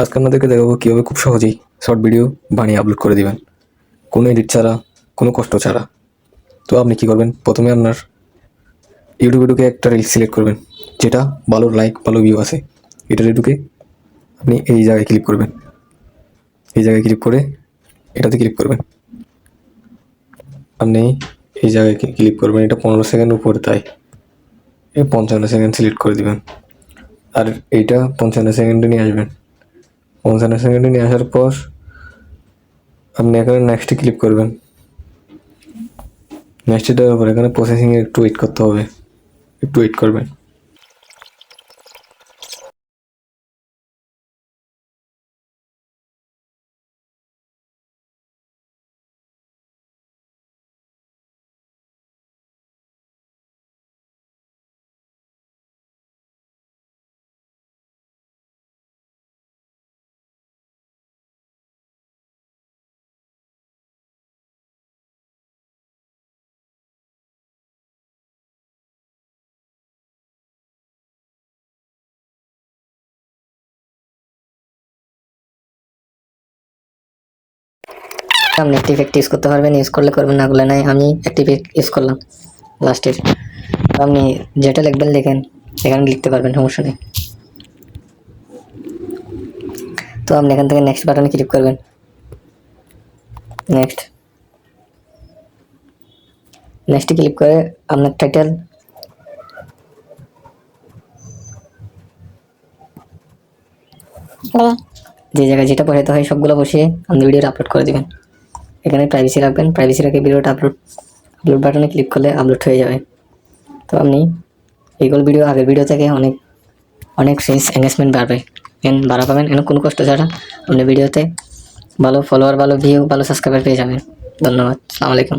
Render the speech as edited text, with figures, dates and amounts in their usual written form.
আজকে আপনাদেরকে দেখাবো কীভাবে খুব সহজেই শর্ট ভিডিও বানিয়ে আপলোড করে দিবেন, কোনো এডিট ছাড়া, কোনো কষ্ট ছাড়া। তো আপনি কি করবেন, প্রথমে আপনার ইউটিউবে ঢুকে একটা রিল সিলেক্ট করবেন যেটা ভালো লাইক ভালো ভিউ আছে। এটাতে ঢুকে আপনি এই জায়গায় ক্লিক করবেন, এই জায়গায় ক্লিক করে এটাতে ক্লিক করবেন। আপনি এই জায়গায় ক্লিক করবেন, এটা 15 সেকেন্ড উপরে, তাই 55 সেকেন্ড সিলেক্ট করে দিবেন। আর এইটা 55 সেকেন্ডে নিয়ে আসবেন। 55 সেকেন্ডে নিয়ে আসার পর আপনি এখানে নেক্সটে ক্লিক করবেন। নেক্সটে দেওয়ার পর এখানে প্রসেসিংয়ে একটু ওয়েট করতে হবে, একটু ওয়েট করবেন। আপনি একটি ইফেক্ট ইউজ করতে পারবেন, ইউজ করলে করবেন, না করলে নাই। আমি একটি ইফেক্ট ইউজ করলাম লাস্টের। আপনি যেটা লিখবেন লিখেন, এখানে লিখতে পারবেন, সমস্যা নেই। তো আপনি এখান থেকে নেক্সট বাটনে ক্লিক করবেন। নেক্সটে ক্লিক করে আপনার টাইটেল, যে জায়গায় যেটা বসাতে হয় সবগুলো বসিয়ে আপনি ভিডিওটা আপলোড করে দিবেন। এখানে প্রাইভেসি রাখবেন, প্রাইভেসি রেখে ভিডিওটা আপলোড বাটনে ক্লিক করলে আপলোড হয়ে যাবে। তো আপনি এইগুলো ভিডিও আগের ভিডিও থেকে অনেক রিচ এঙ্গেজমেন্ট বাড়া পাবেন, এখানে কোনো কষ্ট ছাড়া আপনি ভিডিওতে ভালো ফলোয়ার, ভালো ভিউ, ভালো সাবস্ক্রাইবার পেয়ে যাবেন। ধন্যবাদ, আসসালামু আলাইকুম।